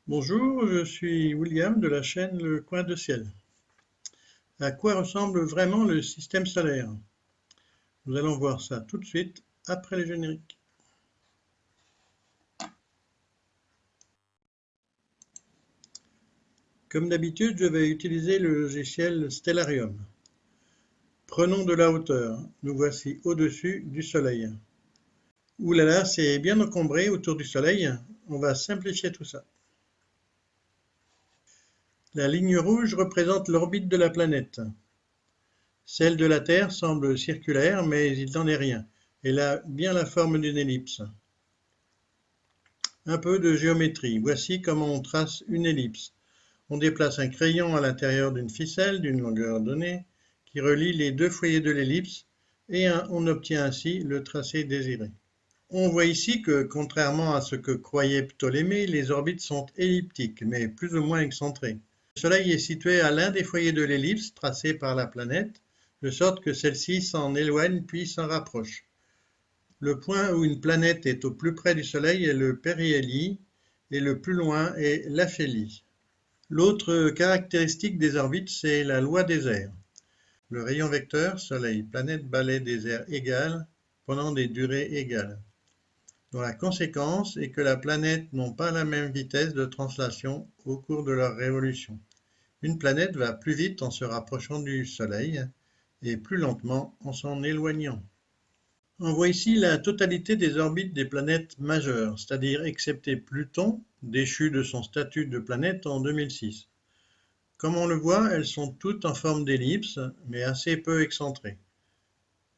Bonjour, je suis William de la chaîne Le Coin de Ciel. À quoi ressemble vraiment le système solaire? Nous allons voir ça tout de suite après le générique. Comme d'habitude, je vais utiliser le logiciel Stellarium. Prenons de la hauteur. Nous voici au-dessus du Soleil. Ouh là là, c'est bien encombré autour du Soleil. On va simplifier tout ça. La ligne rouge représente l'orbite de la planète. Celle de la Terre semble circulaire, mais il n'en est rien. Elle a bien la forme d'une ellipse. Un peu de géométrie. Voici comment on trace une ellipse. On déplace un crayon à l'intérieur d'une ficelle d'une longueur donnée qui relie les deux foyers de l'ellipse et on obtient ainsi le tracé désiré. On voit ici que, contrairement à ce que croyait Ptolémée, les orbites sont elliptiques, mais plus ou moins excentrées. Le Soleil est situé à l'un des foyers de l'ellipse tracée par la planète, de sorte que celle-ci s'en éloigne puis s'en rapproche. Le point où une planète est au plus près du Soleil est le périhélie et le plus loin est l'aphélie. L'autre caractéristique des orbites, c'est la loi des airs. Le rayon vecteur Soleil-planète-balai des airs égale pendant des durées égales, dont la conséquence est que les planètes n'ont pas la même vitesse de translation au cours de leur révolution. Une planète va plus vite en se rapprochant du Soleil et plus lentement en s'en éloignant. On voit ici la totalité des orbites des planètes majeures, c'est-à-dire excepté Pluton, déchu de son statut de planète en 2006. Comme on le voit, elles sont toutes en forme d'ellipse, mais assez peu excentrées.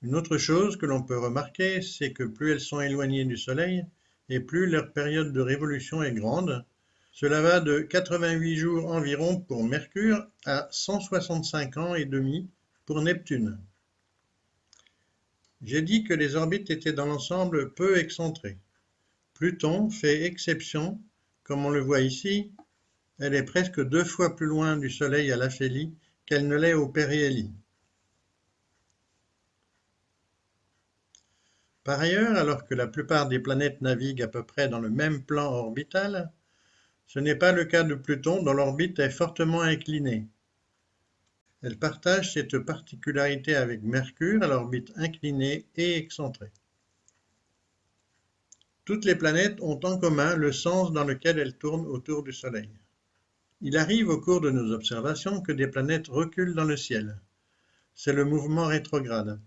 Une autre chose que l'on peut remarquer, c'est que plus elles sont éloignées du Soleil, et plus leur période de révolution est grande. Cela va de 88 jours environ pour Mercure à 165 ans et demi pour Neptune. J'ai dit que les orbites étaient dans l'ensemble peu excentrées. Pluton fait exception, comme on le voit ici, elle est presque 2 fois plus loin du Soleil à l'aphélie qu'elle ne l'est au périhélie. Par ailleurs, alors que la plupart des planètes naviguent à peu près dans le même plan orbital, ce n'est pas le cas de Pluton dont l'orbite est fortement inclinée. Elle partage cette particularité avec Mercure à l'orbite inclinée et excentrée. Toutes les planètes ont en commun le sens dans lequel elles tournent autour du Soleil. Il arrive au cours de nos observations que des planètes reculent dans le ciel. C'est le mouvement rétrograde.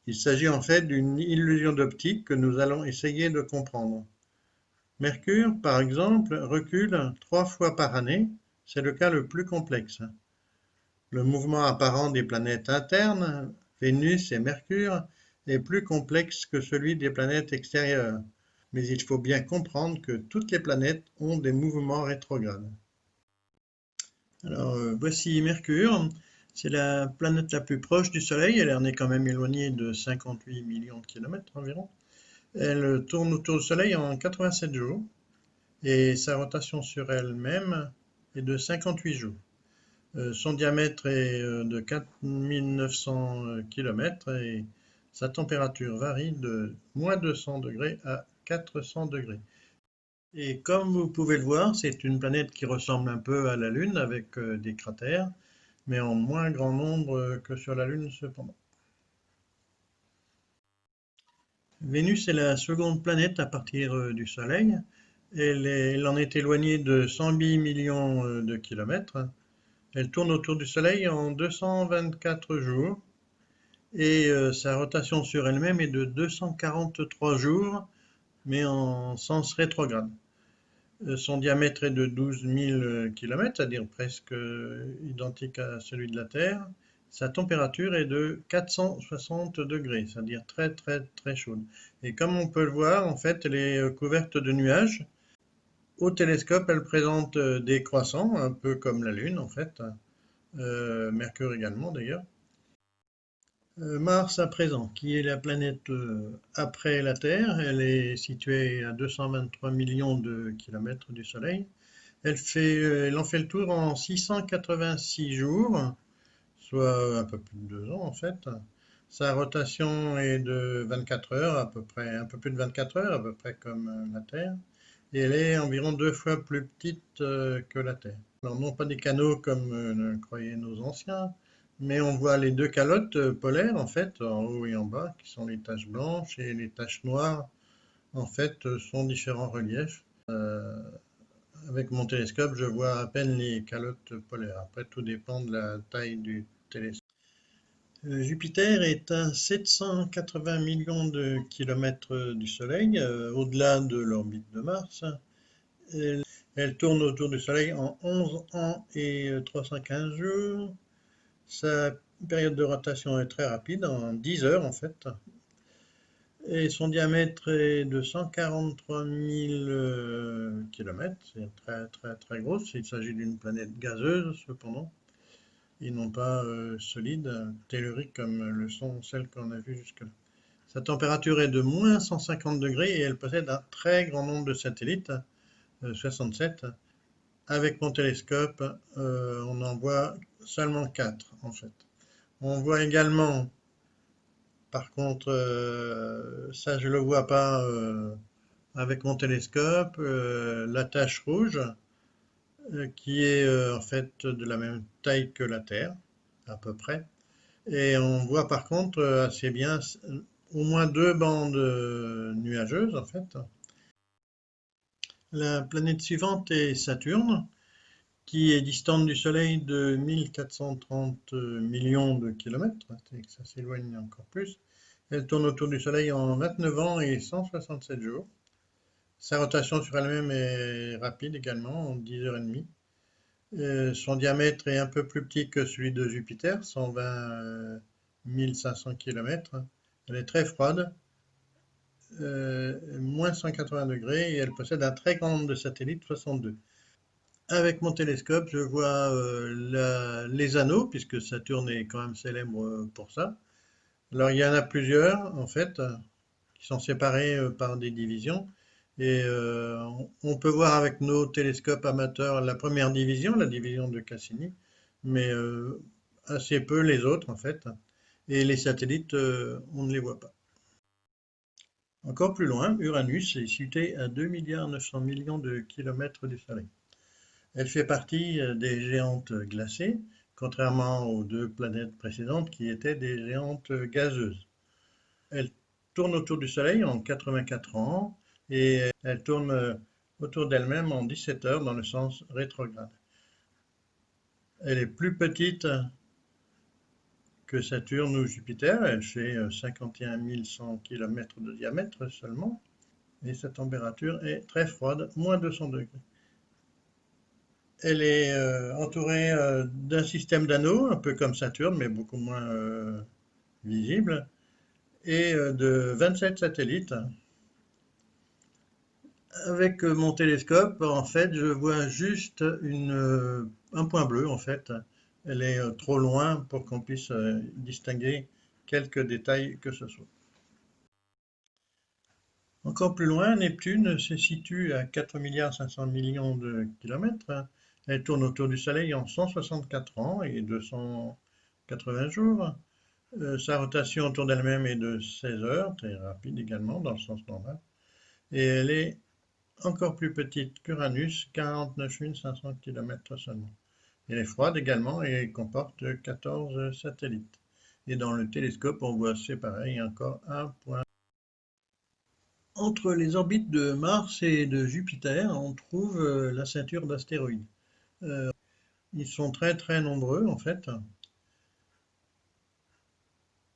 Il s'agit en fait d'une illusion d'optique que nous allons essayer de comprendre. Mercure, par exemple, recule 3 fois par année, c'est le cas le plus complexe. Le mouvement apparent des planètes internes, Vénus et Mercure, est plus complexe que celui des planètes extérieures, mais il faut bien comprendre que toutes les planètes ont des mouvements rétrogrades. Alors, voici Mercure, c'est la planète la plus proche du Soleil, elle en est quand même éloignée de 58 millions de kilomètres environ. Elle tourne autour du Soleil en 87 jours et sa rotation sur elle-même est de 58 jours. Son diamètre est de 4900 km et sa température varie de moins 200 degrés à 400 degrés. Et comme vous pouvez le voir, c'est une planète qui ressemble un peu à la Lune avec des cratères, mais en moins grand nombre que sur la Lune cependant. Vénus est la seconde planète à partir du Soleil. Elle en est éloignée de 108 millions de kilomètres. Elle tourne autour du Soleil en 224 jours et sa rotation sur elle-même est de 243 jours, mais en sens rétrograde. Son diamètre est de 12 000 km, c'est-à-dire presque identique à celui de la Terre. Sa température est de 460 degrés, c'est-à-dire très très très chaude. Et comme on peut le voir, en fait, elle est couverte de nuages. Au télescope, elle présente des croissants, un peu comme la Lune en fait. Mercure également d'ailleurs. Mars à présent, qui est la planète après la Terre, elle est située à 223 millions de kilomètres du Soleil. Elle en fait le tour en 686 jours, soit un peu plus de 2 ans en fait. Sa rotation est de 24 heures, à peu près, un peu plus de 24 heures, à peu près comme la Terre. et elle est environ 2 fois plus petite que la Terre. Alors non pas des canaux comme le croyaient nos anciens, mais on voit les deux calottes polaires en fait, en haut et en bas, qui sont les taches blanches et les taches noires en fait sont différents reliefs. Avec mon télescope, je vois à peine les calottes polaires. Après, tout dépend de la taille du télescope. Jupiter est à 780 millions de kilomètres du Soleil, au-delà de l'orbite de Mars. Elle tourne autour du Soleil en 11 ans et 315 jours. Sa période de rotation est très rapide, en 10 heures en fait. Et son diamètre est de 143 000 kilomètres. C'est très très très gros. Il s'agit d'une planète gazeuse cependant, et non pas solide, tellurique comme le sont celles qu'on a vues jusque-là. Sa température est de moins 150 degrés et elle possède un très grand nombre de satellites, 67. Avec mon télescope, on en voit seulement 4 en fait. On voit également, par contre, ça je ne le vois pas avec mon télescope, la tache rouge, qui est en fait de la même taille que la Terre, à peu près. Et on voit par contre assez bien au moins 2 bandes nuageuses en fait. La planète suivante est Saturne, qui est distante du Soleil de 1430 millions de kilomètres, ça s'éloigne encore plus. Elle tourne autour du Soleil en 29 ans et 167 jours. Sa rotation sur elle-même est rapide également, en 10h30. Son diamètre est un peu plus petit que celui de Jupiter, 120 500 km. Elle est très froide, moins 180 degrés, et elle possède un très grand nombre de satellites, 62. Avec mon télescope, je vois les anneaux, puisque Saturne est quand même célèbre pour ça. Alors il y en a plusieurs, en fait, qui sont séparés par des divisions. Et on peut voir avec nos télescopes amateurs la première division, la division de Cassini, mais assez peu les autres, en fait. Et les satellites, on ne les voit pas. Encore plus loin, Uranus est situé à 2,9 milliards de kilomètres du Soleil. Elle fait partie des géantes glacées, contrairement aux 2 planètes précédentes qui étaient des géantes gazeuses. Elle tourne autour du Soleil en 84 ans et elle tourne autour d'elle-même en 17 heures dans le sens rétrograde. Elle est plus petite que Saturne ou Jupiter, elle fait 51 100 km de diamètre seulement, et sa température est très froide, moins 200 degrés. Elle est entourée d'un système d'anneaux, un peu comme Saturne, mais beaucoup moins visible, et de 27 satellites. Avec mon télescope, en fait, je vois juste un point bleu, en fait. Elle est trop loin pour qu'on puisse distinguer quelques détails que ce soit. Encore plus loin, Neptune se situe à 4,5 milliards de kilomètres. Elle tourne autour du Soleil en 164 ans et 280 jours. Sa rotation autour d'elle-même est de 16 heures, très rapide également, dans le sens normal. Et elle est encore plus petite qu'Uranus, 49 500 km seulement. Elle est froide également et comporte 14 satellites. Et dans le télescope, on voit, c'est pareil, encore un point. Entre les orbites de Mars et de Jupiter, on trouve la ceinture d'astéroïdes. Ils sont très très nombreux en fait.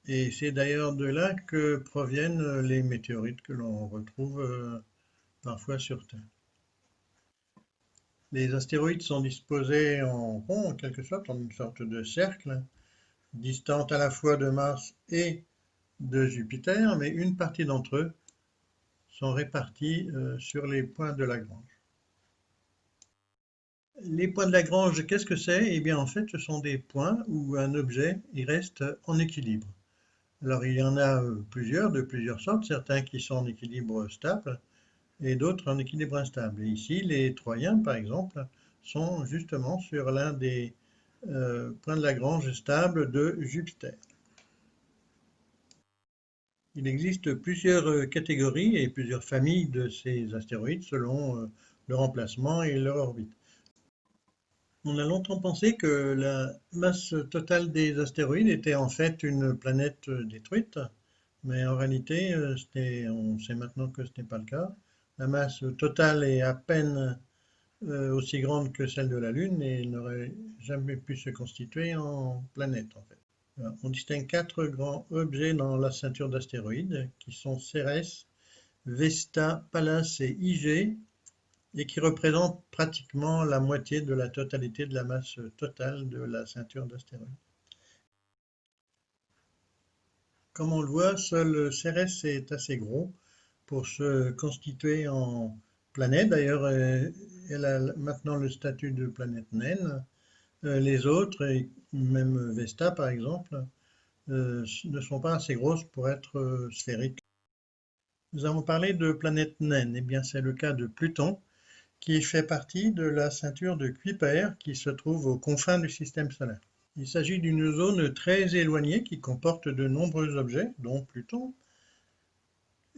Et c'est d'ailleurs de là que proviennent les météorites que l'on retrouve parfois sur Terre. Les astéroïdes sont disposés en rond, en quelque sorte, en une sorte de cercle, distant à la fois de Mars et de Jupiter, mais une partie d'entre eux sont répartis sur les points de Lagrange. Les points de Lagrange, qu'est-ce que c'est? Eh bien, en fait, ce sont des points où un objet il reste en équilibre. Alors, il y en a plusieurs, de plusieurs sortes, certains qui sont en équilibre stable et d'autres en équilibre instable. Et ici, les troyens, par exemple, sont justement sur l'un des points de Lagrange stables de Jupiter. Il existe plusieurs catégories et plusieurs familles de ces astéroïdes selon leur emplacement et leur orbite. On a longtemps pensé que la masse totale des astéroïdes était en fait une planète détruite, mais en réalité, on sait maintenant que ce n'est pas le cas. La masse totale est à peine aussi grande que celle de la Lune et n'aurait jamais pu se constituer en planète en fait. On distingue quatre grands objets dans la ceinture d'astéroïdes qui sont Cérès, Vesta, Pallas et IG et qui représentent pratiquement la moitié de la totalité de la masse totale de la ceinture d'astéroïdes. Comme on le voit, seul Cérès est assez gros pour se constituer en planète. D'ailleurs, elle a maintenant le statut de planète naine. Les autres, et même Vesta par exemple, ne sont pas assez grosses pour être sphériques. Nous avons parlé de planètes naines. Eh bien, c'est le cas de Pluton, qui fait partie de la ceinture de Kuiper qui se trouve aux confins du système solaire. Il s'agit d'une zone très éloignée qui comporte de nombreux objets, dont Pluton,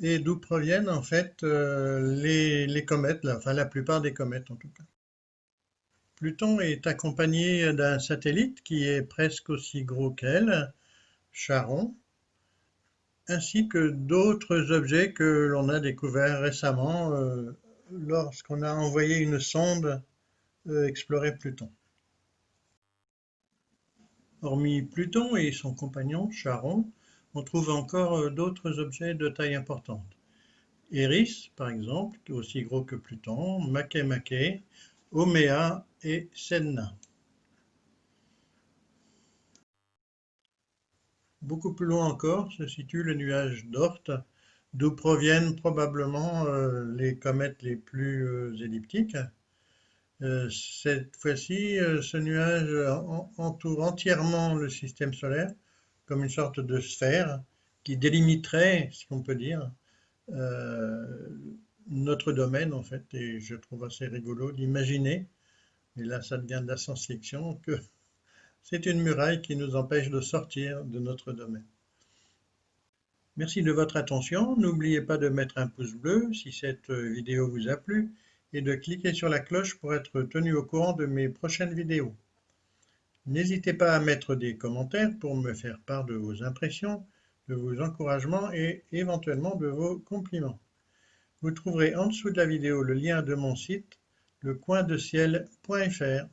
et d'où proviennent en fait les comètes, enfin la plupart des comètes en tout cas. Pluton est accompagné d'un satellite qui est presque aussi gros qu'elle, Charon, ainsi que d'autres objets que l'on a découverts récemment lorsqu'on a envoyé une sonde explorer Pluton. Hormis Pluton et son compagnon Charon, on trouve encore d'autres objets de taille importante. Eris, par exemple, qui est aussi gros que Pluton, Makemake, Haumea et Sedna. Beaucoup plus loin encore se situe le nuage d'Oort, d'où proviennent probablement les comètes les plus elliptiques. Cette fois-ci, ce nuage entoure entièrement le système solaire comme une sorte de sphère qui délimiterait, si on peut dire, euh, notre domaine en fait. Et je trouve assez rigolo d'imaginer, et là ça devient de la science-fiction, que c'est une muraille qui nous empêche de sortir de notre domaine. Merci de votre attention. N'oubliez pas de mettre un pouce bleu si cette vidéo vous a plu et de cliquer sur la cloche pour être tenu au courant de mes prochaines vidéos. N'hésitez pas à mettre des commentaires pour me faire part de vos impressions, de vos encouragements et éventuellement de vos compliments. Vous trouverez en dessous de la vidéo le lien de mon site, lecoindeciel.fr.